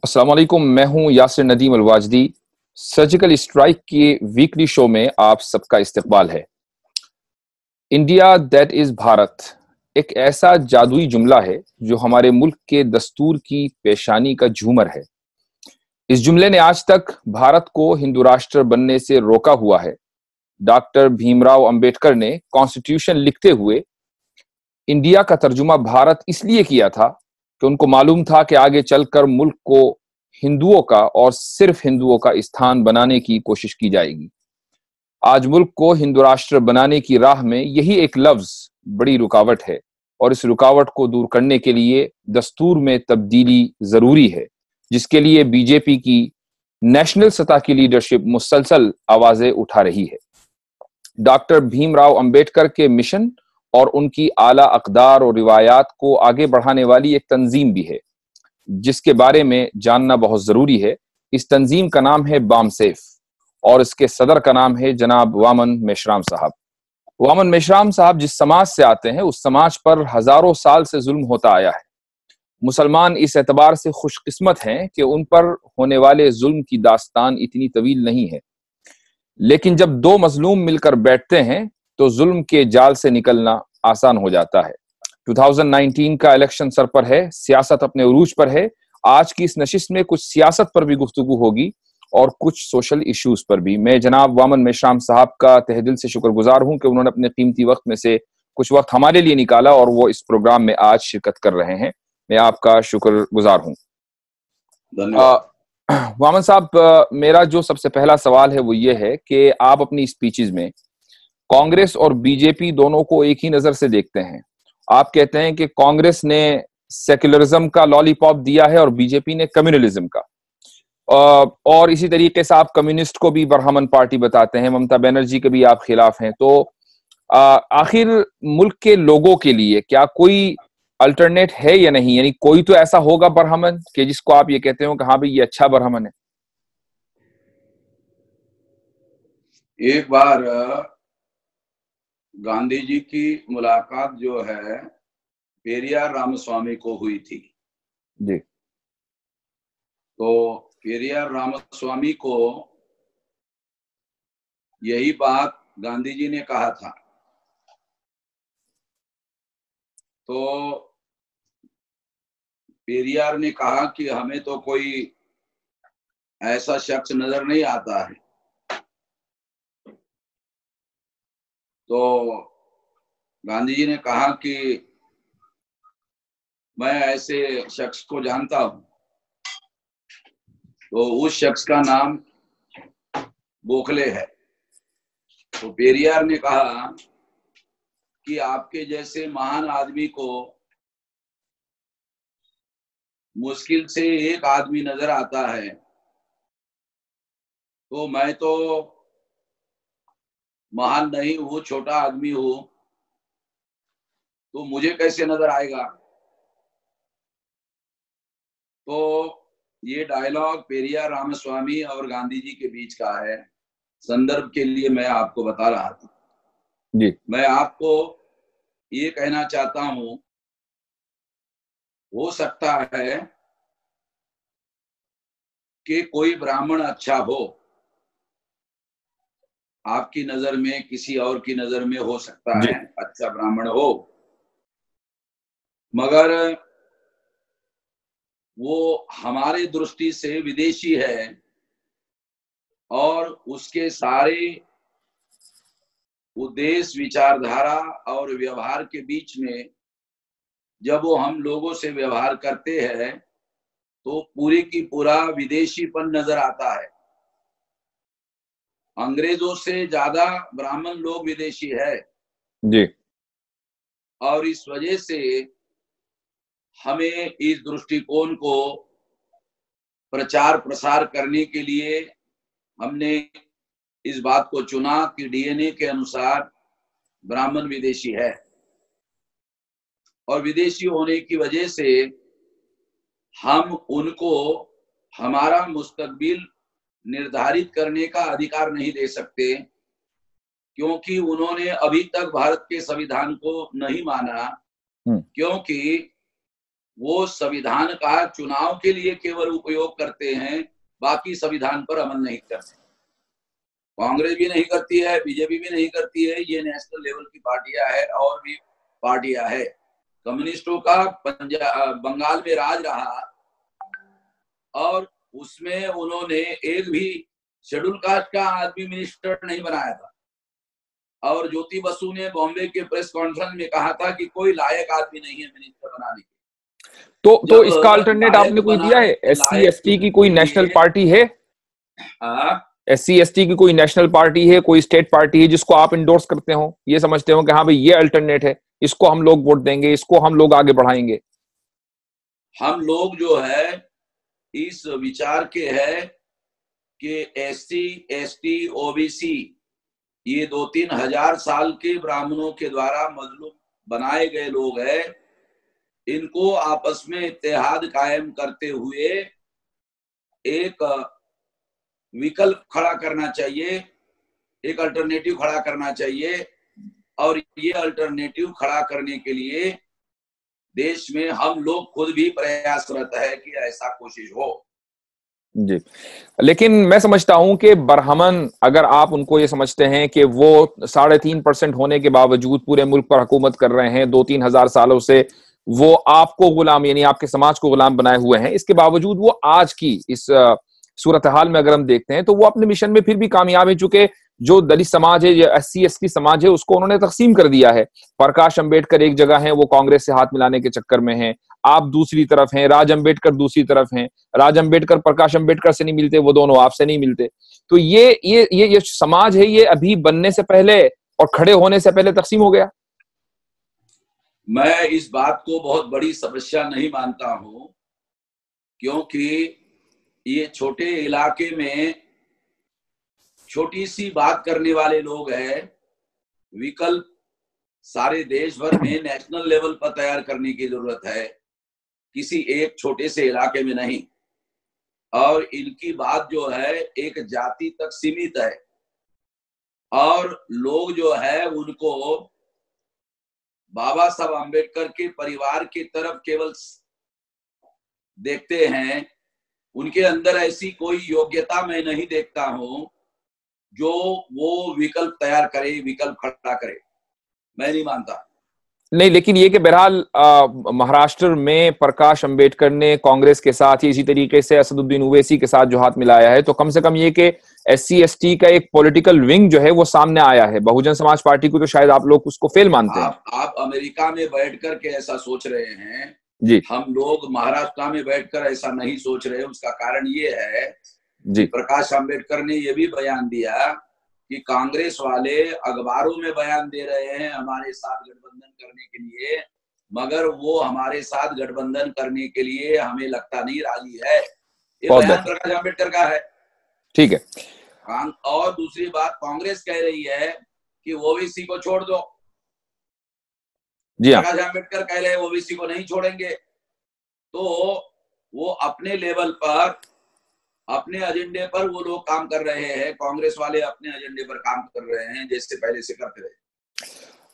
अस्सलाम वालेकुम, मैं हूं यासिर नदीम अलवाजदी। सर्जिकल स्ट्राइक के वीकली शो में आप सबका इस्तकबाल है। इंडिया दैट इज भारत एक ऐसा जादुई जुमला है जो हमारे मुल्क के दस्तूर की पेशानी का झूमर है। इस जुमले ने आज तक भारत को हिंदू राष्ट्र बनने से रोका हुआ है। डॉक्टर भीमराव अंबेडकर ने कॉन्स्टिट्यूशन लिखते हुए इंडिया का तर्जुमा भारत इसलिए किया था कि उनको मालूम था कि आगे चलकर मुल्क को हिंदुओं का और सिर्फ हिंदुओं का स्थान बनाने की कोशिश की जाएगी। आज मुल्क को हिंदू राष्ट्र बनाने की राह में यही एक लफ्ज बड़ी रुकावट है और इस रुकावट को दूर करने के लिए दस्तूर में तब्दीली जरूरी है, जिसके लिए बीजेपी की नेशनल सतह की लीडरशिप मुसलसल आवाजें उठा रही है। डॉक्टर भीमराव अंबेडकर के मिशन और उनकी आला अक़दार और रिवायात को आगे बढ़ाने वाली एक तंजीम भी है, जिसके बारे में जानना बहुत जरूरी है। इस तंजीम का नाम है बामसेफ और इसके सदर का नाम है जनाब वामन मेश्राम साहब। वामन मेश्राम साहब जिस समाज से आते हैं उस समाज पर हजारों साल से जुल्म होता आया है। मुसलमान इस एतबार से खुशकिस्मत हैं कि उन पर होने वाले जुल्म की दास्तान इतनी तवील नहीं है, लेकिन जब दो मजलूम मिलकर बैठते हैं तो जुल्म के जाल से निकलना आसान हो जाता है। 2019 का इलेक्शन सर पर है, सियासत अपने उरूज पर है। आज की इस नशिस्त में कुछ सियासत पर भी गुफ्तगू होगी और कुछ सोशल इश्यूज पर भी। मैं जनाब वामन मेश्राम साहब का तहे दिल से शुक्रगुजार हूं कि उन्होंने अपने कीमती वक्त में से कुछ वक्त हमारे लिए निकाला और वो इस प्रोग्राम में आज शिरकत कर रहे हैं। मैं आपका शुक्रगुजार हूं। वामन साहब, मेरा जो सबसे पहला सवाल है वो ये है कि आप अपनी स्पीचेस में कांग्रेस और बीजेपी दोनों को एक ही नजर से देखते हैं। आप कहते हैं कि कांग्रेस ने सेक्युलरिज्म का लॉलीपॉप दिया है और बीजेपी ने कम्युनलिज्म का, और इसी तरीके से आप कम्युनिस्ट को भी बरहमन पार्टी बताते हैं, ममता बनर्जी के भी आप खिलाफ हैं। तो आखिर मुल्क के लोगों के लिए क्या कोई अल्टरनेट है या नहीं? यानी कोई तो ऐसा होगा बरहमन कि जिसको आप ये कहते हो कि हाँ भाई ये अच्छा बरहमन है। एक बार गांधी जी की मुलाकात जो है पेरियार रामस्वामी को हुई थी जी। तो पेरियार रामस्वामी को यही बात गांधी जी ने कहा था। तो पेरियार ने कहा कि हमें तो कोई ऐसा शख्स नजर नहीं आता है। तो गांधी जी ने कहा कि मैं ऐसे शख्स को जानता हूं। तो उस शख्स का नाम गोखले है। तो पेरियार ने कहा कि आपके जैसे महान आदमी को मुश्किल से एक आदमी नजर आता है, तो मैं तो महान नहीं हूं, छोटा आदमी हूं, तो मुझे कैसे नजर आएगा। तो ये डायलॉग पेरियार रामस्वामी और गांधी जी के बीच का है। संदर्भ के लिए मैं आपको बता रहा था जी। मैं आपको ये कहना चाहता हूं, हो सकता है कि कोई ब्राह्मण अच्छा हो, आपकी नजर में, किसी और की नजर में हो सकता है अच्छा ब्राह्मण हो, मगर वो हमारे दृष्टि से विदेशी है और उसके सारे उद्देश्य, विचारधारा और व्यवहार के बीच में जब वो हम लोगों से व्यवहार करते हैं तो पूरी की पूरा विदेशीपन नजर आता है। अंग्रेजों से ज्यादा ब्राह्मण लोग विदेशी है जी। और इस वजह से हमें इस दृष्टिकोण को प्रचार प्रसार करने के लिए हमने इस बात को चुना कि डीएनए के अनुसार ब्राह्मण विदेशी है और विदेशी होने की वजह से हम उनको हमारा मुस्तकबिल निर्धारित करने का अधिकार नहीं दे सकते, क्योंकि उन्होंने अभी तक भारत के संविधान को नहीं माना। क्योंकि वो संविधान का चुनाव के लिए केवल उपयोग करते हैं, बाकी संविधान पर अमल नहीं करते। कांग्रेस भी नहीं करती है, बीजेपी भी नहीं करती है, ये नेशनल लेवल की पार्टियां है और भी पार्टियां है। कम्युनिस्टों का बंगाल में राज रहा और उसमें उन्होंने एक भी शेड्यूल कास्ट का आदमी मिनिस्टर नहीं बनाया था। और ज्योति बसु ने बॉम्बे के प्रेस कॉन्फ्रेंस में कहा था कि कोई लायक आदमी नहीं है मिनिस्टर बनाने के। तो इसका अल्टरनेट आपने कोई दिया है? एससी एसटी की कोई नेशनल पार्टी है? एससी एसटी की कोई नेशनल पार्टी है, कोई स्टेट पार्टी है जिसको आप इंडोर्स करते हो, ये समझते हो कि हाँ भाई ये अल्टरनेट है, इसको हम लोग वोट देंगे, इसको हम लोग आगे बढ़ाएंगे? हम लोग जो है इस विचार के है कि एससी एसटी ओबीसी ये 2-3 हजार साल के ब्राह्मणों के द्वारा मजलूम बनाए गए लोग हैं, इनको आपस में इत्तेहाद कायम करते हुए एक विकल्प खड़ा करना चाहिए, एक अल्टरनेटिव खड़ा करना चाहिए। और ये अल्टरनेटिव खड़ा करने के लिए देश में हम लोग खुद भी प्रयासरत है कि ऐसा कोशिश हो। जी, लेकिन मैं समझता हूं कि बरहमन, अगर आप उनको ये समझते हैं कि वो 3.5% होने के बावजूद पूरे मुल्क पर हुकूमत कर रहे हैं, 2-3 हजार सालों से वो आपको गुलाम यानी आपके समाज को गुलाम बनाए हुए हैं, इसके बावजूद वो आज की इस सूरत हाल में अगर हम देखते हैं तो वो अपने मिशन में फिर भी कामयाब है, चूंकि जो दलित समाज है या एससी एसटी समाज है उसको उन्होंने तकसीम कर दिया है। प्रकाश अंबेडकर एक जगह है, वो कांग्रेस से हाथ मिलाने के चक्कर में है, आप दूसरी तरफ हैं, राज अंबेडकर दूसरी तरफ हैं, राज अंबेडकर प्रकाश अंबेडकर से नहीं मिलते, वो दोनों आपसे नहीं मिलते। तो ये समाज है, ये अभी बनने से पहले और खड़े होने से पहले तकसीम हो गया। मैं इस बात को बहुत बड़ी समस्या नहीं मानता हूं, क्योंकि ये छोटे इलाके में छोटी सी बात करने वाले लोग हैं। विकल्प सारे देश भर में नेशनल लेवल पर तैयार करने की जरूरत है, किसी एक छोटे से इलाके में नहीं। और इनकी बात जो है एक जाति तक सीमित है और लोग जो है उनको बाबा साहब अम्बेडकर के परिवार की तरफ केवल देखते हैं। उनके अंदर ऐसी कोई योग्यता मैं नहीं देखता हूं जो वो विकल्प तैयार करे, विकल्प खड़ा करे, मैं नहीं मानता। नहीं, लेकिन ये कि बहरहाल महाराष्ट्र में प्रकाश अंबेडकर ने कांग्रेस के साथ ही इसी तरीके से असदुद्दीन ओवैसी के साथ जो हाथ मिलाया है, तो कम से कम ये कि एससी एसटी का एक पॉलिटिकल विंग जो है वो सामने आया है। बहुजन समाज पार्टी को तो शायद आप लोग उसको फेल मानते हैं। आप अमेरिका में बैठकर के ऐसा सोच रहे हैं जी, हम लोग महाराष्ट्र में बैठकर ऐसा नहीं सोच रहे। उसका कारण ये है जी, कि प्रकाश अंबेडकर ने ये भी बयान दिया कि कांग्रेस वाले अखबारों में बयान दे रहे हैं हमारे साथ गठबंधन करने के लिए, मगर वो हमारे साथ गठबंधन करने के लिए हमें लगता नहीं राजी है। ये बयान प्रकाश अंबेडकर का है। ठीक है। और दूसरी बात, कांग्रेस कह रही है कि ओबीसी को छोड़ दो। जी हाँ, प्रकाश अंबेडकर कह रहे हैं ओबीसी को नहीं छोड़ेंगे। तो वो अपने लेवल पर अपने एजेंडे पर वो लोग काम कर रहे हैं, कांग्रेस वाले अपने एजेंडे पर काम कर रहे हैं जैसे पहले से करते रहे।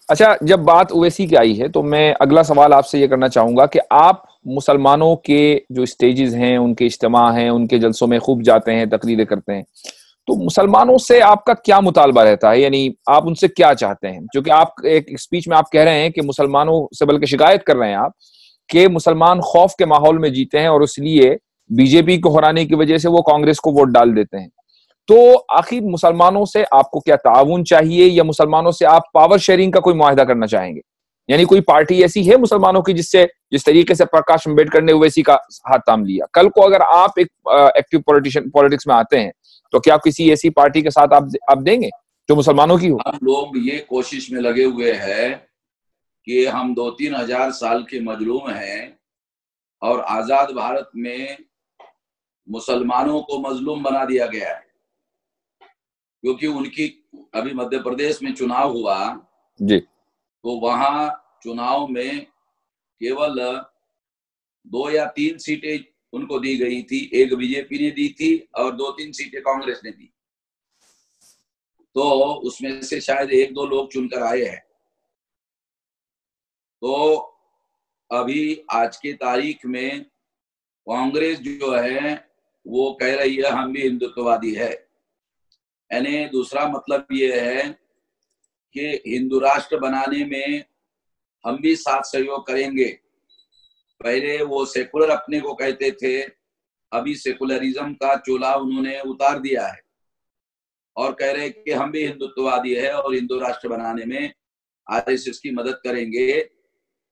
अच्छा, जब बात ओवैसी की आई है तो मैं अगला सवाल आपसे ये करना चाहूंगा कि आप मुसलमानों के जो स्टेजेस हैं, उनके इज्तिमा हैं, उनके जलसों में खूब जाते हैं, तकरीरें करते हैं, तो मुसलमानों से आपका क्या मुतालबा रहता है? यानी आप उनसे क्या चाहते हैं? क्योंकि आप एक स्पीच में आप कह रहे हैं कि मुसलमानों से, बल्कि शिकायत कर रहे हैं आप कि मुसलमान खौफ के माहौल में जीते हैं और इसलिए बीजेपी को हराने की वजह से वो कांग्रेस को वोट डाल देते हैं। तो आखिर मुसलमानों से आपको क्या ताउन चाहिए, या मुसलमानों से आप पावर शेयरिंग का कोई मुआहदा करना चाहेंगे? यानी कोई पार्टी ऐसी है मुसलमानों की जिससे, जिस तरीके से प्रकाश अंबेडकर ने ओवैसी का हाथ थाम लिया, कल को अगर आप एक एक्टिव पॉलिटिक्स में आते हैं तो क्या किसी ऐसी पार्टी के साथ आप देंगे जो मुसलमानों की हो? हम लोग ये कोशिश में लगे हुए हैं कि हम 2-3 हजार साल के मजलूम हैं और आजाद भारत में मुसलमानों को मजलूम बना दिया गया है, क्योंकि उनकी अभी मध्य प्रदेश में चुनाव हुआ जी, तो वहां चुनाव में केवल 2 या 3 सीटें उनको दी गई थी, एक बीजेपी ने दी थी और 2-3 सीटें कांग्रेस ने दी। तो उसमें से शायद 1-2 लोग चुनकर आए हैं। तो अभी आज के तारीख में कांग्रेस जो है वो कह रही है हम भी हिंदुत्ववादी है। यानी दूसरा मतलब ये है कि हिंदू राष्ट्र बनाने में हम भी साथ सहयोग करेंगे। पहले वो सेकुलर अपने को कहते थे, अभी सेकुलरिज्म का चोला उन्होंने उतार दिया है और कह रहे कि हम भी हिंदुत्ववादी है और हिंदू राष्ट्र बनाने में आरएसएस की मदद करेंगे।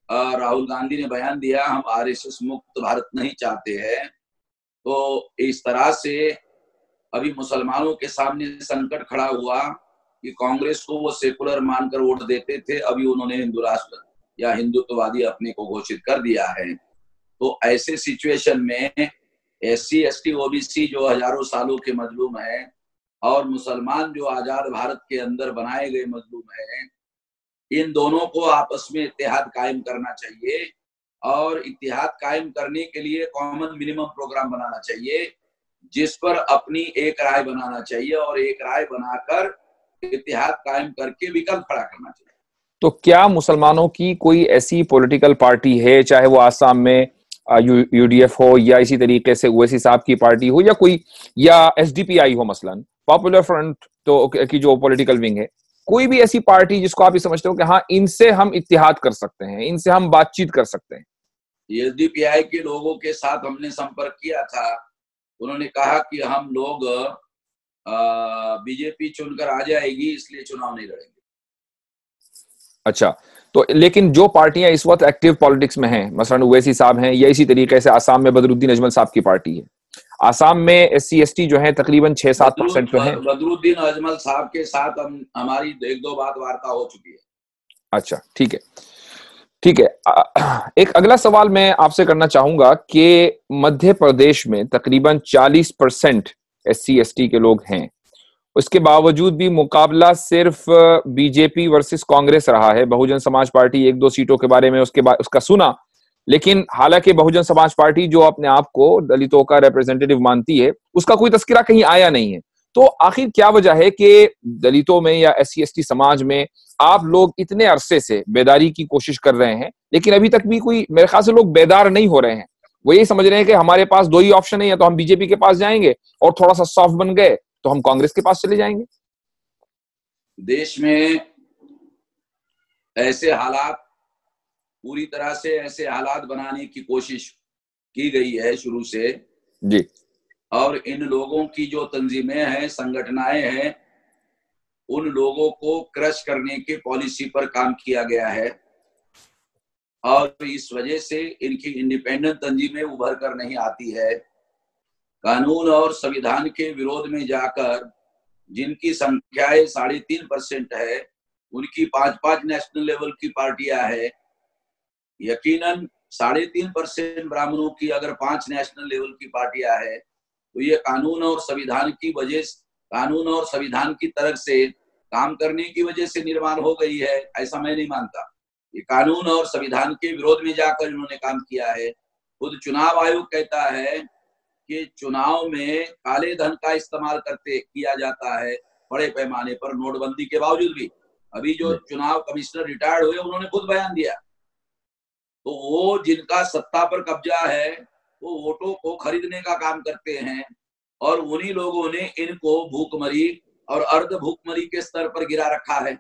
राहुल गांधी ने बयान दिया हम आरएसएस मुक्त भारत नहीं चाहते हैं। तो इस तरह से अभी मुसलमानों के सामने संकट खड़ा हुआ कि कांग्रेस को वो सेकुलर मानकर वोट देते थे, अभी उन्होंने हिंदू राष्ट्र या हिंदुत्ववादी अपने को घोषित कर दिया है। तो ऐसे सिचुएशन में एससी एसटी ओबीसी जो हजारों सालों के मजलूम हैं और मुसलमान जो आजाद भारत के अंदर बनाए गए मजलूम हैं, इन दोनों को आपस में इत्तेहाद कायम करना चाहिए और इत्तेहाद कायम करने के लिए कॉमन मिनिमम प्रोग्राम बनाना चाहिए जिस पर अपनी एक राय बनाना चाहिए और एक राय बनाकर इत्तेहाद कायम करके विकल्प खड़ा करना चाहिए। तो क्या मुसलमानों की कोई ऐसी पॉलिटिकल पार्टी है, चाहे वो आसाम में यूडीएफ हो या इसी तरीके से ओवैसी साहब की पार्टी हो या कोई या एसडीपीआई हो, मसलन पॉपुलर फ्रंट तो की जो पॉलिटिकल विंग है, कोई भी ऐसी पार्टी जिसको आप ये समझते हो कि हाँ इनसे हम इत्तेहाद कर सकते हैं, इनसे हम बातचीत कर सकते हैं? एसडीपीआई के लोगों के साथ हमने संपर्क किया था, उन्होंने कहा कि हम लोग बीजेपी चुनकर आ जाएगी इसलिए चुनाव नहीं लड़ेंगे। अच्छा, तो लेकिन जो पार्टियां इस वक्त एक्टिव पॉलिटिक्स में हैं, मसलन ओवैसी साहब हैं या इसी तरीके से आसाम में बदरुद्दीन अजमल साहब की पार्टी है, आसाम में एससी एसटी जो है तकरीबन 6-7% तो है। बदरुद्दीन अजमल साहब के साथ हमारी एक दो बात वार्ता हो चुकी है। अच्छा, ठीक है ठीक है। एक अगला सवाल मैं आपसे करना चाहूंगा कि मध्य प्रदेश में तकरीबन 40% एससी एसटी के लोग हैं, उसके बावजूद भी मुकाबला सिर्फ बीजेपी वर्सेस कांग्रेस रहा है। बहुजन समाज पार्टी 1-2 सीटों के बारे में उसका सुना, लेकिन हालांकि बहुजन समाज पार्टी जो अपने आप को दलितों का रिप्रेजेंटेटिव मानती है, उसका कोई तस्करा कहीं आया नहीं है। तो आखिर क्या वजह है कि दलितों में या एससी एसटी समाज में आप लोग इतने अरसे से बेदारी की कोशिश कर रहे हैं, लेकिन अभी तक भी कोई, मेरे ख्याल से लोग बेदार नहीं हो रहे हैं। वो यही समझ रहे हैं कि हमारे पास दो ही ऑप्शन है, या तो हम बीजेपी के पास जाएंगे और थोड़ा सा सॉफ्ट बन गए तो हम कांग्रेस के पास चले जाएंगे। देश में ऐसे हालात, पूरी तरह से ऐसे हालात बनाने की कोशिश की गई है शुरू से जी, और इन लोगों की जो तंजीमें हैं, संगठनाएं हैं, उन लोगों को क्रश करने की पॉलिसी पर काम किया गया है और इस वजह से इनकी इंडिपेंडेंट तंजीमें उभर कर नहीं आती है। कानून और संविधान के विरोध में जाकर जिनकी संख्याएं 3.5% है, उनकी 5-5 नेशनल लेवल की पार्टियां है। यकीनन 3.5% ब्राह्मणों की अगर 5 नेशनल लेवल की पार्टियां है तो ये कानून और संविधान की वजह, कानून और संविधान की तरफ से काम करने की वजह से निर्माण हो गई है, ऐसा मैं नहीं मानता। ये कानून और संविधान के विरोध में जाकर इन्होंने काम किया है। खुद चुनाव आयोग कहता है कि चुनाव में काले धन का इस्तेमाल किया जाता है बड़े पैमाने पर, नोटबंदी के बावजूद भी। अभी जो चुनाव कमिश्नर रिटायर्ड हुए उन्होंने खुद बयान दिया। तो वो जिनका सत्ता पर कब्जा है वो वोटों को खरीदने का काम करते हैं और उन्हीं लोगों ने इनको भूखमरी और अर्ध भूखमरी के स्तर पर गिरा रखा है।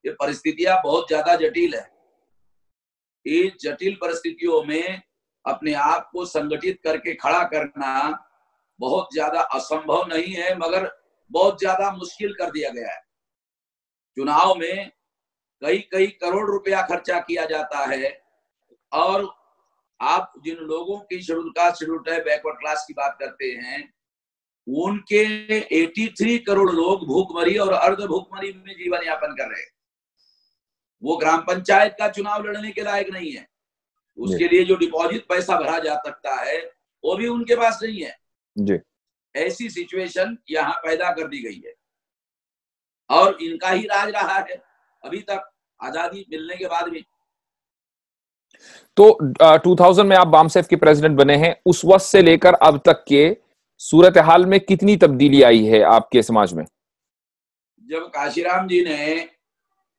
ये परिस्थितियां बहुत ज्यादा जटिल है। इन जटिल परिस्थितियों में अपने आप को संगठित करके खड़ा करना बहुत ज्यादा असंभव नहीं है, मगर बहुत ज्यादा मुश्किल कर दिया गया है। चुनाव में कई करोड़ रुपया खर्चा किया जाता है और आप जिन लोगों की schedule caste, schedule tribe, backward class की बात करते हैं, उनके 83 करोड़ लोग भूखमरी और अर्ध भूखमरी में जीवन यापन कर रहे हैं। वो ग्राम पंचायत का चुनाव लड़ने के लायक नहीं है। उसके लिए जो डिपॉजिट पैसा भरा जा सकता है वो भी उनके पास नहीं है जी। ऐसी सिचुएशन यहाँ पैदा कर दी गई है और इनका ही राज रहा है अभी तक, आजादी मिलने के बाद भी। तो 2000 में आप बामसेफ के प्रेसिडेंट बने हैं, उस वक्त से लेकर अब तक के सूरत हाल में कितनी तब्दीली आई है आपके समाज में? जब काशीराम जी ने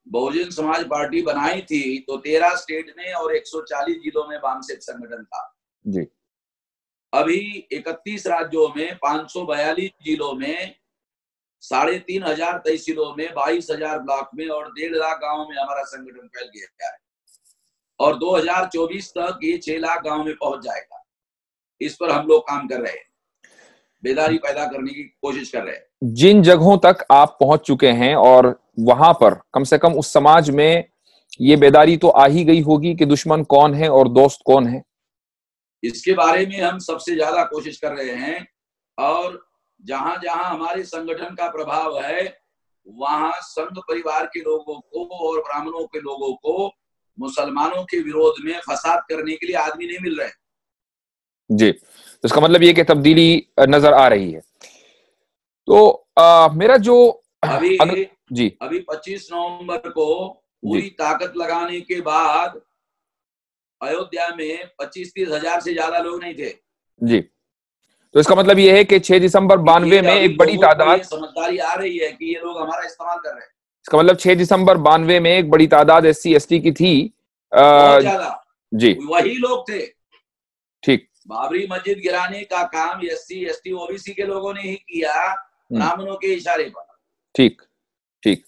बहुजन समाज पार्टी बनाई थी तो 13 स्टेट में और 140 जिलों में वामसेक्स संगठन था जी। अभी 31 राज्यों में 542 जिलों में 3,500 तहसीलों में 22,000 ब्लॉक में और 1.5 लाख गांवों में हमारा संगठन फैल गया है और 2024 तक ये 6 लाख गांव में पहुंच जाएगा। इस पर हम लोग काम कर रहे हैं, बेदारी पैदा करने की कोशिश कर रहे हैं। जिन जगहों तक आप पहुंच चुके हैं और वहां पर कम से कम उस समाज में ये बेदारी तो आ ही गई होगी कि दुश्मन कौन है और दोस्त कौन है। इसके बारे में हम सबसे ज्यादा कोशिश कर रहे हैं और जहां जहां हमारे संगठन का प्रभाव है वहां संघ परिवार के लोगों को और ब्राह्मणों के लोगों को मुसलमानों के विरोध में फसाद करने के लिए आदमी नहीं मिल रहे जी। तो इसका मतलब ये कि तब्दीली नजर आ रही है। तो मेरा जो अभी 25 नवंबर को पूरी ताकत लगाने के बाद अयोध्या में 25-30 हजार से ज्यादा लोग नहीं थे जी। तो इसका मतलब ये है कि 6 दिसंबर 92 में एक बड़ी तादाद, समझदारी आ रही है कि ये लोग हमारा इस्तेमाल कर रहे हैं। इसका मतलब 6 दिसंबर 92 में एक बड़ी तादाद SC ST की थी, बहुत ज्यादा जी, वही लोग थे। ठीक। बाबरी मस्जिद गिराने का काम SC ST OBC के लोगों ने ही किया, ब्राह्मणों के इशारे पर। ठीक ठीक।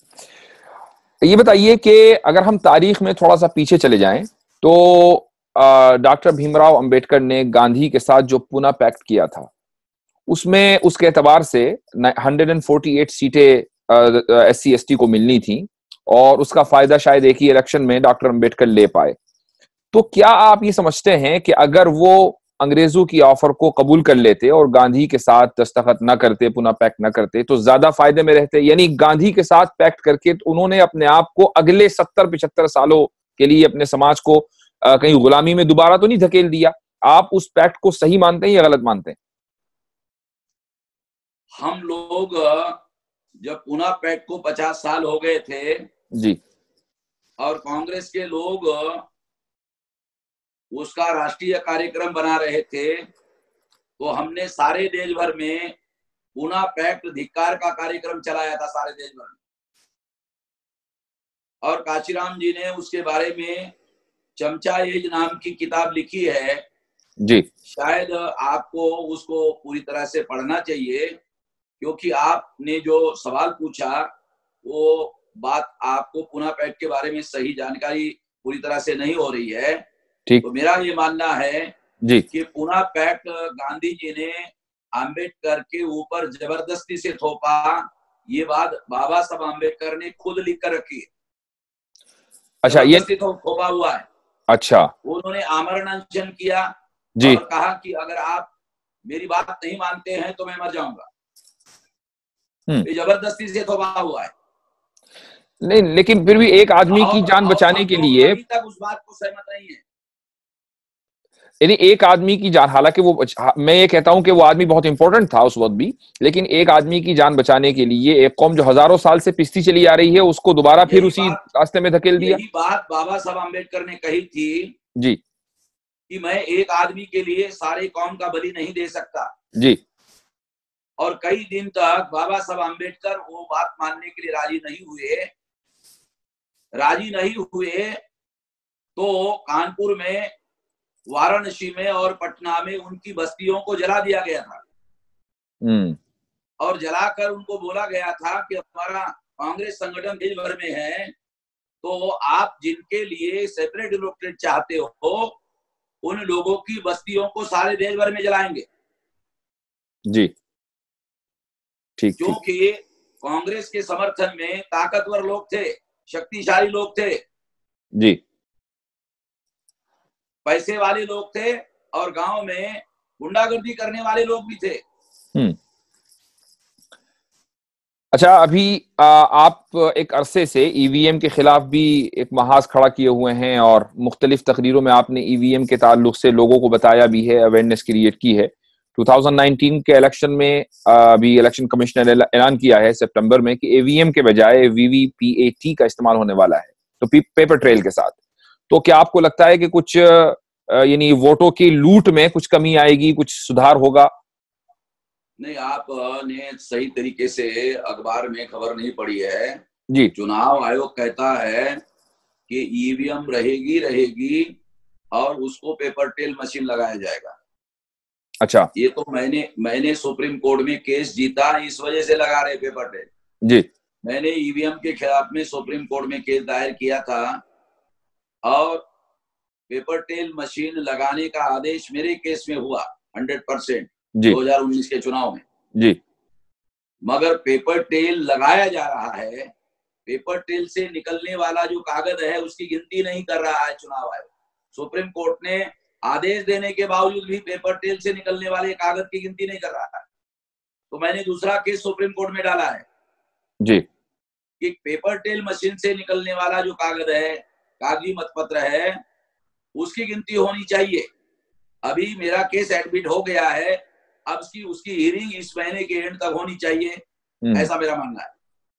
ये बताइए कि अगर हम तारीख में थोड़ा सा पीछे चले जाएं तो डॉक्टर भीमराव अंबेडकर ने गांधी के साथ जो पूना पैक्ट किया था उसमें उसके एतबार से 148 सीटें SC ST को मिलनी थी और उसका फायदा शायद एक ही इलेक्शन में डॉक्टर अंबेडकर ले पाए। तो क्या आप ये समझते हैं कि अगर वो अंग्रेजों की ऑफर को कबूल कर लेते और गांधी के साथ दस्तखत न करते, पुनः पैक्ट न करते, तो ज्यादा फायदे में रहते? यानी गांधी के साथ पैक्ट करके तो उन्होंने अपने आप को अगले 70-75 सालों के लिए अपने समाज को कहीं गुलामी में दोबारा तो नहीं धकेल दिया? आप उस पैक्ट को सही मानते हैं या गलत मानते हैं? हम लोग जब पुनः पैक्ट को 50 साल हो गए थे जी, और कांग्रेस के लोग उसका राष्ट्रीय कार्यक्रम बना रहे थे तो हमने सारे देश भर में पुनः पैक्ट धिक्कार का कार्यक्रम चलाया था सारे देश भर में। और काशीराम जी ने उसके बारे में चमचा एज नाम की किताब लिखी है जी। शायद आपको उसको पूरी तरह से पढ़ना चाहिए क्योंकि आपने जो सवाल पूछा वो बात आपको पुनः पैक्ट के बारे में सही जानकारी पूरी तरह से नहीं हो रही है। ठीक। तो मेरा ये मानना है जी कि पुनः पैक्ट गांधी जी ने आम्बेडकर के ऊपर जबरदस्ती से थोपा, ये बात बाबा साहब आम्बेडकर ने खुद लिख कर रखी है। अच्छा, ये थोपा हुआ है। अच्छा, उन्होंने आमरण अनशन किया जी, और कहा कि अगर आप मेरी बात नहीं मानते हैं तो मैं मर जाऊंगा। ये जबरदस्ती से थोपा हुआ है। नहीं, लेकिन फिर भी एक आदमी की जान बचाने के लिए अभी तक उस बात को सहमत नहीं है। यानी एक आदमी की जान, हालांकि वो, मैं ये कहता हूं कि वो आदमी बहुत इंपॉर्टेंट था उस वक्त भी, लेकिन एक आदमी की जान बचाने के लिए एक कौम जो हजारों साल से पिसती चली आ रही है उसको दोबारा फिर उसी रास्ते में धकेल दिया। यही बात बाबा साहब आम्बेडकर ने कही थी जी कि मैं एक आदमी के लिए सारे कौम का बलि नहीं दे सकता जी। और कई दिन तक बाबा साहब आम्बेडकर वो बात मानने के लिए राजी नहीं हुए तो कानपुर में, वाराणसी में और पटना में उनकी बस्तियों को जला दिया गया था। और जलाकर उनको बोला गया था कि हमारा कांग्रेस संगठन देश भर में है तो आप जिनके लिए सेपरेट डेमोक्रेट चाहते हो उन लोगों की बस्तियों को सारे देश भर में जलाएंगे। जी, ठीक। क्योंकि कांग्रेस के समर्थन में ताकतवर लोग थे, शक्तिशाली लोग थे, जी, पैसे वाले लोग थे और गांव में गुंडागर्दी करने वाले लोग भी थे। अच्छा, अभी आप एक अरसे से EVM के खिलाफ भी एक महाज खड़ा किए हुए हैं और मुख्तलिफ तकरीरों में आपने EVM के ताल्लुक से लोगों को बताया भी है, अवेयरनेस क्रिएट की है। 2019 के इलेक्शन में अभी इलेक्शन कमिश्नर ने ऐलान किया है सितंबर में कि EVM के बजाय VVPAT का इस्तेमाल होने वाला है, तो पेपर ट्रेल के साथ। तो क्या आपको लगता है कि कुछ यानी वोटों की लूट में कुछ कमी आएगी, कुछ सुधार होगा? नहीं, आपने सही तरीके से अखबार में खबर नहीं पढ़ी है। जी। चुनाव आयोग कहता है कि ईवीएम रहेगी और उसको पेपर टेल मशीन लगाया जाएगा। अच्छा। ये तो मैंने सुप्रीम कोर्ट में केस जीता, इस वजह से लगा रहे पेपर टेल। जी। मैंने ईवीएम के खिलाफ में सुप्रीम कोर्ट में केस दायर किया था और पेपर टेल मशीन लगाने का आदेश मेरे केस में हुआ 100% 2019 के चुनाव में। जी। मगर पेपर टेल लगाया जा रहा है, पेपर टेल से निकलने वाला जो कागज है उसकी गिनती नहीं कर रहा है चुनाव आयोग। सुप्रीम कोर्ट ने आदेश देने के बावजूद भी पेपर टेल से निकलने वाले कागज की गिनती नहीं कर रहा है। तो मैंने दूसरा केस सुप्रीम कोर्ट में डाला है जी कि पेपर टेल मशीन से निकलने वाला जो कागज है, कागजी मतपत्र है, उसकी गिनती होनी चाहिए। अभी मेरा केस एडमिट हो गया है, अब उसकी हियरिंग इस महीने के एंड तक होनी चाहिए, ऐसा मेरा मानना है।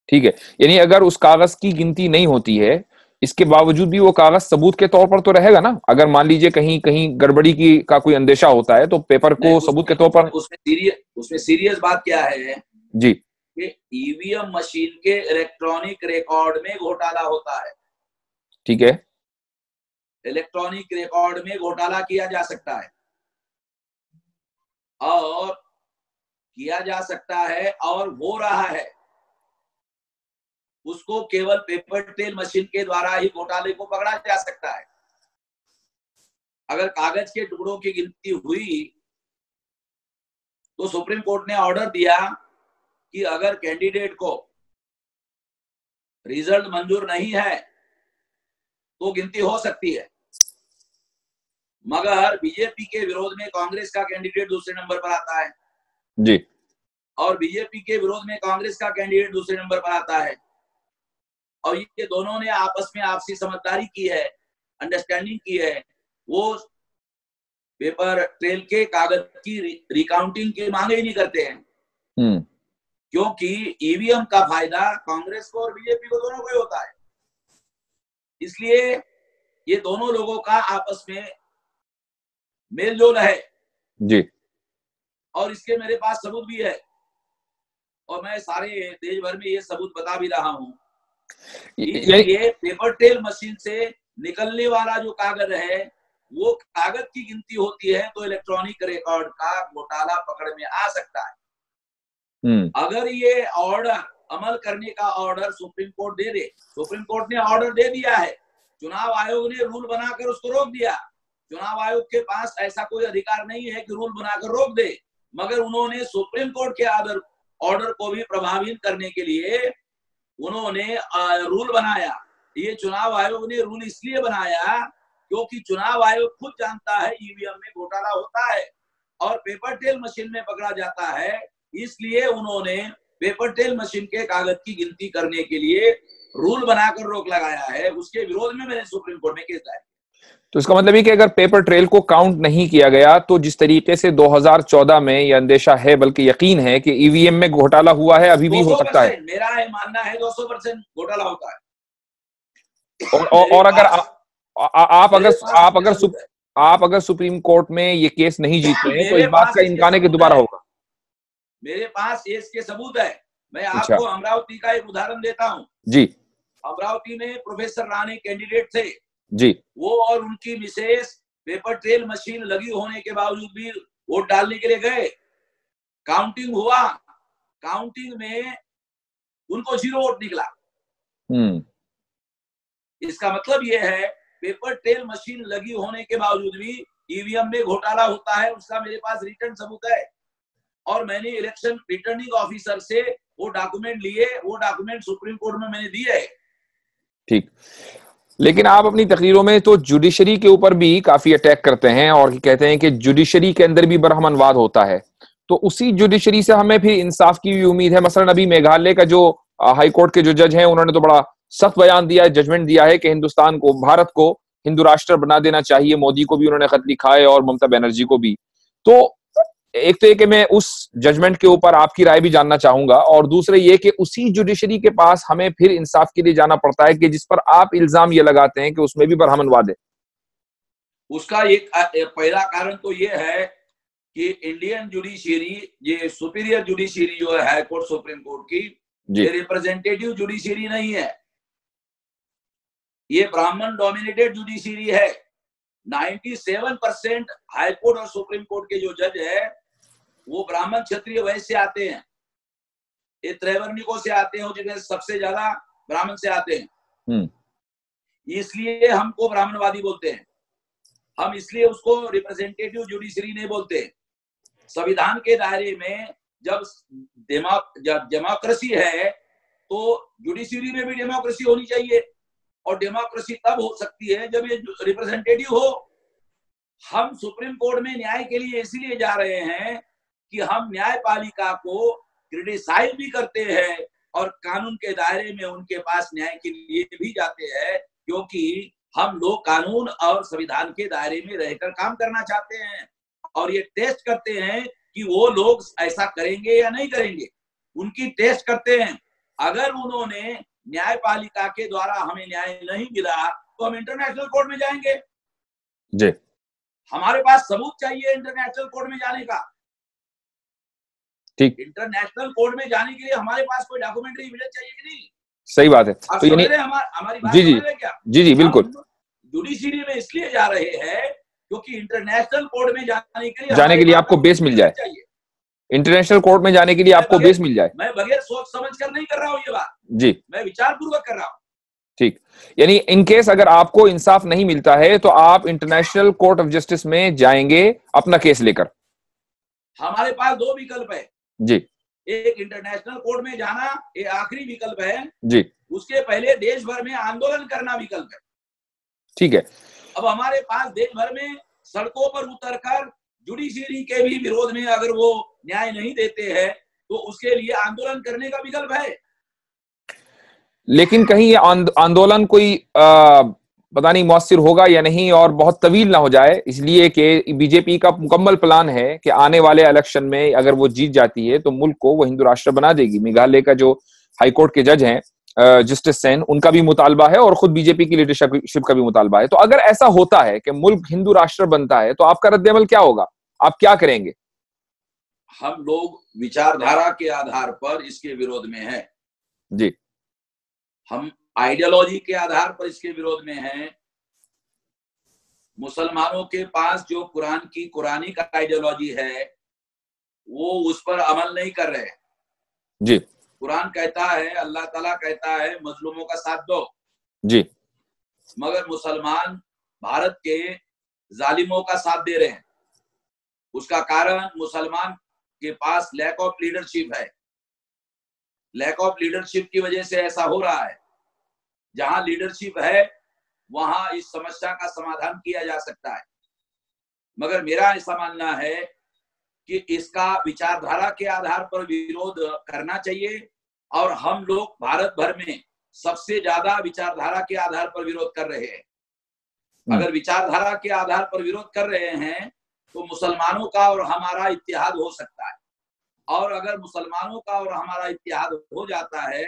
ठीक है, यानी अगर उस कागज की गिनती नहीं होती है, इसके बावजूद भी वो कागज सबूत के तौर पर तो रहेगा ना? अगर मान लीजिए कहीं कहीं गड़बड़ी की का कोई अंदेशा होता है तो पेपर को सबूत के तौर पर। उसमें सीरियस बात क्या है जी कि ईवीएम मशीन के इलेक्ट्रॉनिक रिकॉर्ड में घोटाला होता है। ठीक है। इलेक्ट्रॉनिक रिकॉर्ड में घोटाला किया जा सकता है और हो रहा है। उसको केवल पेपर टेल मशीन के द्वारा ही घोटाले को पकड़ा जा सकता है। अगर कागज के टुकड़ों की गिनती हुई तो सुप्रीम कोर्ट ने ऑर्डर दिया कि अगर कैंडिडेट को रिजल्ट मंजूर नहीं है तो गिनती हो सकती है। मगर बीजेपी के विरोध में कांग्रेस का कैंडिडेट दूसरे नंबर पर आता है जी, और बीजेपी के विरोध में कांग्रेस का कैंडिडेट दूसरे नंबर पर आता है, और ये दोनों ने आपस में आपसी समझदारी की है, अंडरस्टैंडिंग की है। वो पेपर ट्रेल के कागज की रिकाउंटिंग की मांगे ही नहीं करते हैं, क्योंकि ईवीएम का फायदा कांग्रेस को और बीजेपी को दोनों को ही होता है। इसलिए ये दोनों लोगों का आपस में मेल जोल है जी, और इसके मेरे पास सबूत भी है और मैं सारे देश भर में ये सबूत बता भी रहा हूं। इसलिए पेपर टेल मशीन से निकलने वाला जो कागज है वो कागज की गिनती होती है तो इलेक्ट्रॉनिक रिकॉर्ड का घोटाला पकड़ में आ सकता है। अगर ये ऑर्डर अमल करने का ऑर्डर सुप्रीम कोर्ट दे दे, सुप्रीम कोर्ट ने ऑर्डर दे दिया है, चुनाव आयोग ने रूल बनाकर उसको रोक दिया। चुनाव आयोग के पास ऐसा कोई अधिकार नहीं है कि रूल बनाकर रोक दे, मगर उन्होंने सुप्रीम कोर्ट के ऑर्डर को भी प्रभावित करने के लिए उन्होंने रूल बनाया। ये चुनाव आयोग ने रूल इसलिए बनाया क्योंकि चुनाव आयोग खुद जानता है ईवीएम में घोटाला होता है और पेपर टेल मशीन में पकड़ा जाता है, इसलिए उन्होंने पेपर टेल मशीन के कागज की गिनती करने के लिए रूल बनाकर रोक लगाया है। उसके विरोध में मैंने सुप्रीम कोर्ट में केस दायर किया। तो इसका मतलब ये कि अगर पेपर ट्रेल को काउंट नहीं किया गया तो जिस तरीके से 2014 में यह अंदेशा है, बल्कि यकीन है कि ईवीएम में घोटाला हुआ है, अभी भी हो सकता है। मेरा ये मानना है 200% घोटाला होता है। और अगर आप अगर सुप्रीम कोर्ट में ये केस नहीं जीतते हैं तो इस बात का इम्कान है कि दोबारा होगा। मेरे पास इसके सबूत है। मैं आपको अमरावती का एक उदाहरण देता हूँ जी। अमरावती में प्रोफेसर राणे कैंडिडेट थे जी, वो और उनकी मिसेस पेपर ट्रेल मशीन लगी होने के बावजूद भी वोट डालने के लिए गए। काउंटिंग हुआ, काउंटिंग में उनको 0 वोट निकला। इसका मतलब यह है पेपर ट्रेल मशीन लगी होने के बावजूद भी ईवीएम में घोटाला होता है, उसका मेरे पास रिटर्न सबूत है और मैंने इलेक्शन रिटर्निंग ऑफिसर से वो डॉक्यूमेंट लिए, वो डॉक्यूमेंट सुप्रीम कोर्ट में मैंने दिए। ठीक, लेकिन आप अपनी तकरीरों में तो जुडिशरी के ऊपर भी काफी अटैक करते हैं और कहते हैं कि जुडिशरी के अंदर भी बरहमनवाद होता है, तो उसी जुडिशरी से हमें फिर इंसाफ की भी उम्मीद है। मसलन अभी मेघालय का जो हाई कोर्ट के जो जज हैं उन्होंने तो बड़ा सख्त बयान दिया है, जजमेंट दिया है कि हिंदुस्तान को, भारत को हिंदू राष्ट्र बना देना चाहिए। मोदी को भी उन्होंने खत लिखा है और ममता बनर्जी को भी। तो एक तो ये कि मैं उस जजमेंट के ऊपर आपकी राय भी जानना चाहूंगा, और दूसरे ये कि उसी जुडिशरी के पास हमें फिर इंसाफ के लिए जाना पड़ता है कि जिस पर आप इल्जाम ये लगाते हैं कि उसमें भी बरहमनवाद है। उसका एक पहला कारण तो ये है कि इंडियन जुडिशरी, ये सुपीरियर जुडिशरी जो है हाई कोर्ट सुप्रीम कोर्ट की, ये रिप्रेजेंटेटिव जुडिशरी नहीं है, ये ब्राह्मण डोमिनेटेड जुडिशरी है। 97% हाईकोर्ट और सुप्रीम कोर्ट के जो जज है वो ब्राह्मण क्षत्रिय वैश्य से आते हैं, ये त्रैवर्णिकों से आते हैं, जिनमें सबसे ज्यादा ब्राह्मण से आते हैं। इसलिए हमको ब्राह्मणवादी बोलते हैं, हम इसलिए उसको रिप्रेजेंटेटिव जुडिशरी नहीं बोलते। संविधान के दायरे में जब डेमोक्रेसी है तो जुडिशरी में भी डेमोक्रेसी होनी चाहिए, और डेमोक्रेसी तब हो सकती है जब ये रिप्रेजेंटेटिव हो। हम सुप्रीम कोर्ट में न्याय के लिए इसलिए जा रहे हैं कि हम न्यायपालिका को क्रिटिसाइज भी करते हैं और कानून के दायरे में उनके पास न्याय के लिए भी जाते हैं, क्योंकि हम लोग कानून और संविधान के दायरे में रहकर काम करना चाहते हैं और ये टेस्ट करते हैं कि वो लोग ऐसा करेंगे या नहीं करेंगे, उनकी टेस्ट करते हैं। अगर उन्होंने न्यायपालिका के द्वारा हमें न्याय नहीं मिला तो हम इंटरनेशनल कोर्ट में जाएंगे जी। हमारे पास सबूत चाहिए इंटरनेशनल कोर्ट में जाने का। ठीक, इंटरनेशनल कोर्ट में जाने के लिए हमारे पास कोई डॉक्यूमेंट्री एविडेंस चाहिए कि नहीं? सही बात है। तो यानी हमारी बात जी जी क्या? जी जी बिल्कुल। जुडिशरी में इसलिए जा रहे हैं क्योंकि इंटरनेशनल कोर्ट में जाने के लिए आपको बेस मिल जाए, इंटरनेशनल कोर्ट में जाने के लिए आपको बेस मिल जाए। मैं बगैर सोच समझ कर नहीं कर रहा हूँ ये बात जी, मैं विचार पूर्वक कर रहा हूँ। ठीक, यानी इन केस अगर आपको इंसाफ नहीं मिलता है तो आप इंटरनेशनल कोर्ट ऑफ जस्टिस में जाएंगे अपना केस लेकर। हमारे पास दो विकल्प है जी, एक इंटरनेशनल कोर्ट में जाना, ये आखिरी विकल्प है जी, उसके पहले देश भर में आंदोलन करना विकल्प है। ठीक है। अब हमारे पास देश भर में सड़कों पर उतरकर जुडिशरी के भी विरोध में अगर वो न्याय नहीं देते हैं तो उसके लिए आंदोलन करने का विकल्प है। लेकिन कहीं ये आंदोलन कोई पता नहीं मौसर होगा या नहीं और बहुत तवील ना हो जाए, इसलिए कि बीजेपी का मुकम्मल प्लान है कि आने वाले इलेक्शन में अगर वो जीत जाती है तो मुल्क को वो हिंदू राष्ट्र बना देगी। मेघालय का जो हाईकोर्ट के जज हैं जस्टिस सेन, उनका भी मुतालबा है और खुद बीजेपी की लीडरशिप का भी मुतालबा है। तो अगर ऐसा होता है कि मुल्क हिंदू राष्ट्र बनता है तो आपका रद्द-ए-अमल क्या होगा, आप क्या करेंगे? हम लोग विचारधारा के आधार पर इसके विरोध में हैं जी, हम आइडियोलॉजी के आधार पर इसके विरोध में हैं। मुसलमानों के पास जो कुरान की कुरानिक आइडियोलॉजी है वो उस पर अमल नहीं कर रहे जी। कुरान कहता है, अल्लाह ताला कहता है मजलूमों का साथ दो जी, मगर मुसलमान भारत के जालिमों का साथ दे रहे हैं। उसका कारण मुसलमान के पास लैक ऑफ लीडरशिप है। लैक ऑफ लीडरशिप की वजह से ऐसा हो रहा है। जहां लीडरशिप है वहां इस समस्या का समाधान किया जा सकता है, मगर मेरा ऐसा मानना है कि इसका विचारधारा के आधार पर विरोध करना चाहिए और हम लोग भारत भर में सबसे ज्यादा विचारधारा के आधार पर विरोध कर रहे हैं। अगर विचारधारा के आधार पर विरोध कर रहे हैं तो मुसलमानों का और हमारा इत्तेहाद हो सकता है, और अगर मुसलमानों का और हमारा इत्तेहाद हो जाता है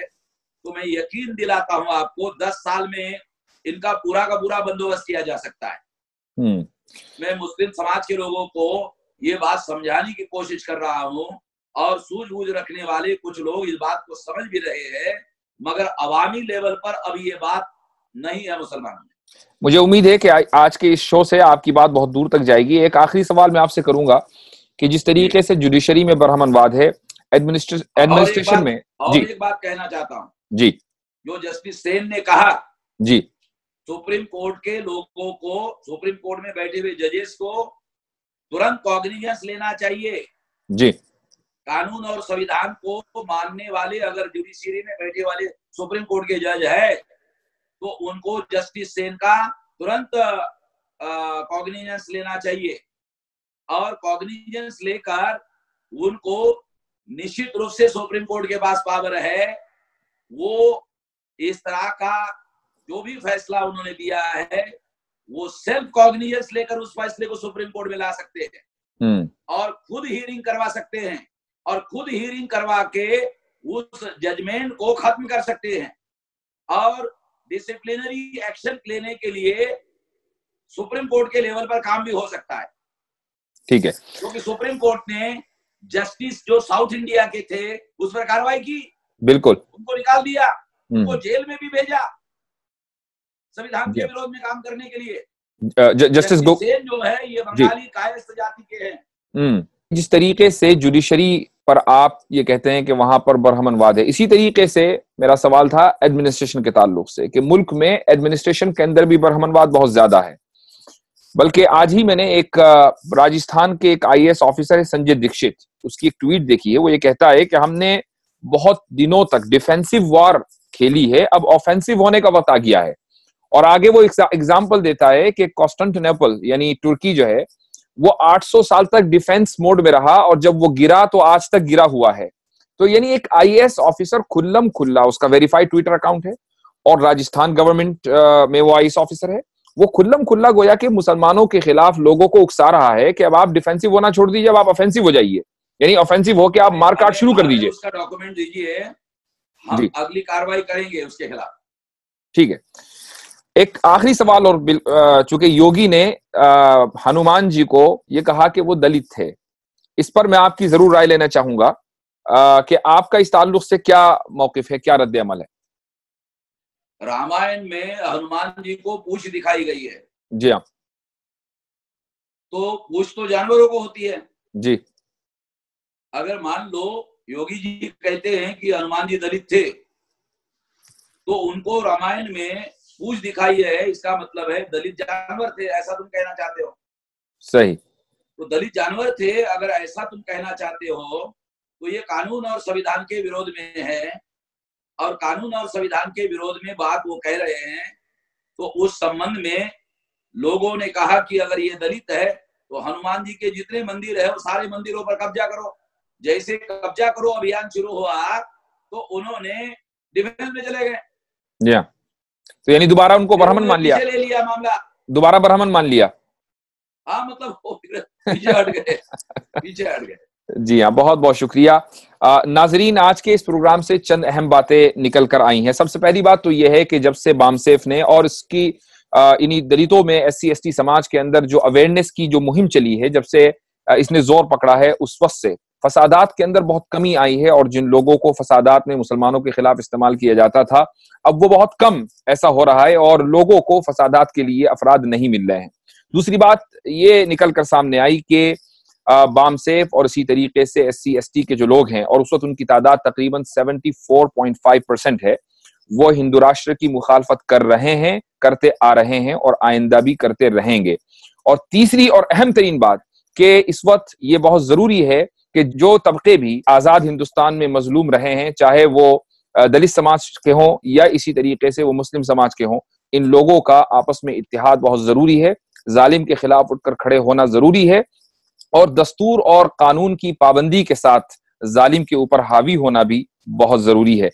तो मैं यकीन दिलाता हूं आपको 10 साल में इनका पूरा का पूरा बंदोबस्त किया जा सकता है। मैं मुस्लिम समाज के लोगों को ये बात समझाने की कोशिश कर रहा हूं और सूझबूझ रखने वाले कुछ लोग इस बात को समझ भी रहे हैं, मगर अवामी लेवल पर अब ये बात नहीं है मुसलमानों में। मुझे उम्मीद है कि आज के इस शो से आपकी बात बहुत दूर तक जाएगी। एक आखिरी सवाल मैं आपसे करूंगा कि जिस तरीके से जुडिशरी में बरहमनवाद है, एडमिनिस्ट्रेशन में और एक बात कहना चाहता हूं जी, जो जस्टिस सेन ने कहा जी, सुप्रीम कोर्ट के लोगों को, सुप्रीम कोर्ट में बैठे हुए जजेस को तुरंत कॉग्निजेंस लेना चाहिए। जी, कानून और संविधान को मानने वाले अगर जुडिशरी में बैठे वाले सुप्रीम कोर्ट के जज है तो उनको जस्टिस सेन का तुरंत कॉग्निजेंस लेना चाहिए और कॉग्निजेंस लेकर उनको निश्चित रूप से सुप्रीम कोर्ट के पास पावर है, वो इस तरह का जो भी फैसला उन्होंने दिया है वो सेल्फ कॉग्निजेंस लेकर उस फैसले को सुप्रीम कोर्ट में ला सकते हैं और खुद हियरिंग करवा सकते हैं और खुद हियरिंग करवा के उस जजमेंट को खत्म कर सकते हैं और डिसिप्लिनरी एक्शन लेने के लिए सुप्रीम कोर्ट के लेवल पर काम भी हो सकता है। ठीक है, क्योंकि सुप्रीम कोर्ट ने जस्टिस जो साउथ इंडिया के थे उस पर कार्रवाई की बिल्कुल, उनको निकाल दिया, उनको जेल में भी भेजा संविधान के विरोध में काम करने के लिए। जस्टिस सेन जो है ये बंगाली कायस्थ जाति के हैं। जिस तरीके से जुडिशरी पर आप ये कहते हैं कि वहां पर बरहमनवाद है, इसी तरीके से मेरा सवाल था एडमिनिस्ट्रेशन के ताल्लुक से कि मुल्क में एडमिनिस्ट्रेशन के अंदर भी बरहमनवाद बहुत ज्यादा है। बल्कि आज ही मैंने एक राजस्थान के एक आईएएस ऑफिसर है संजय दीक्षित, उसकी एक ट्वीट देखी है। वो ये कहता है कि हमने बहुत दिनों तक डिफेंसिव वॉर खेली है, अब ऑफेंसिव होने का वक्त आ गया है। और आगे वो एग्जाम्पल देता है कि कॉन्स्टेंटिनोपल यानी तुर्की जो है वो 800 साल तक डिफेंस मोड में रहा और जब वो गिरा तो आज तक गिरा हुआ है। तो यानी एक आईएएस ऑफिसर खुल्लम खुल्ला, उसका वेरीफाइड ट्विटर अकाउंट है और राजस्थान गवर्नमेंट में वो आईएएस ऑफिसर है, वो खुल्लम खुल्ला गोया कि मुसलमानों के खिलाफ लोगों को उकसा रहा है कि अब आप डिफेंसिव होना छोड़ दीजिए, अब आप ऑफेंसिव हो जाइए, यानी ऑफेंसिव हो के आप मारकाट शुरू कर दीजिए। उसका डॉक्यूमेंट दीजिए, हम अगली कार्रवाई करेंगे उसके खिलाफ। ठीक है, एक आखिरी सवाल, और चूंकि योगी ने हनुमान जी को ये कहा कि वो दलित थे, इस पर मैं आपकी जरूर राय लेना चाहूंगा कि आपका इस ताल्लुक से क्या मौकिफ है, क्या रद्द अमल है? रामायण में हनुमान जी को पूंछ दिखाई गई है। जी हाँ। तो पूंछ तो जानवरों को होती है जी। अगर मान लो योगी जी कहते हैं कि हनुमान जी दलित थे, तो उनको रामायण में पूंछ दिखाई है, इसका मतलब है दलित जानवर थे, ऐसा तुम कहना चाहते हो? सही। तो दलित जानवर थे अगर ऐसा तुम कहना चाहते हो तो ये कानून और संविधान के विरोध में है, और कानून और संविधान के विरोध में बात वो कह रहे हैं। तो उस संबंध में लोगों ने कहा कि अगर ये दलित है तो हनुमान जी के जितने मंदिर है वो सारे मंदिरों पर कब्जा करो। जैसे कब्जा करो अभियान शुरू हुआ तो उन्होंने डिफेंस में चले गए। जी हाँ। तो यानी दोबारा उनको ब्राह्मण मान लिया, ले लिया मामला, दोबारा ब्राह्मण मान लिया। हाँ, मतलब वो पीछे हट गए, पीछे हट गए। जी हाँ, बहुत बहुत शुक्रिया। नाजरीन, आज के इस प्रोग्राम से चंद अहम बातें निकल कर आई हैं। सबसे पहली बात तो यह है कि जब से बामसेफ ने और इसकी इन्हीं दलितों में SC ST समाज के अंदर जो अवेयरनेस की जो मुहिम चली है, जब से इसने जोर पकड़ा है, उस वक्त से फसादात के अंदर बहुत कमी आई है। और जिन लोगों को फसादात में मुसलमानों के खिलाफ इस्तेमाल किया जाता था, अब वो बहुत कम ऐसा हो रहा है और लोगों को फसादात के लिए अफराद नहीं मिल रहे हैं। दूसरी बात ये निकल कर सामने आई कि बामसेफ और इसी तरीके से SC ST के जो लोग हैं, और उस वक्त उनकी तादाद तकरीबन 74.5% है, वो हिंदू राष्ट्र की मुखालफत कर रहे हैं, करते आ रहे हैं और आइंदा भी करते रहेंगे। और तीसरी और अहम तरीन बात कि इस वक्त ये बहुत जरूरी है कि जो तबके भी आजाद हिंदुस्तान में मजलूम रहे हैं, चाहे वो दलित समाज के हों या इसी तरीके से वो मुस्लिम समाज के हों, इन लोगों का आपस में इत्तेहाद बहुत जरूरी है। जालिम के खिलाफ उठकर खड़े होना जरूरी है और दस्तूर और कानून की पाबंदी के साथ जालिम के ऊपर हावी होना भी बहुत जरूरी है।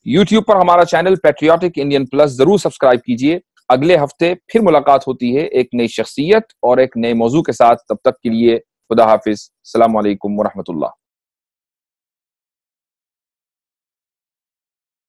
YouTube पर हमारा चैनल पैट्रियोटिक इंडियन प्लस जरूर सब्सक्राइब कीजिए। अगले हफ्ते फिर मुलाकात होती है एक नई शख्सियत और एक नए मौजू के साथ। तब तक के लिए खुदा हाफिज, अस्सलाम वालेकुम व रहमतुल्लाह।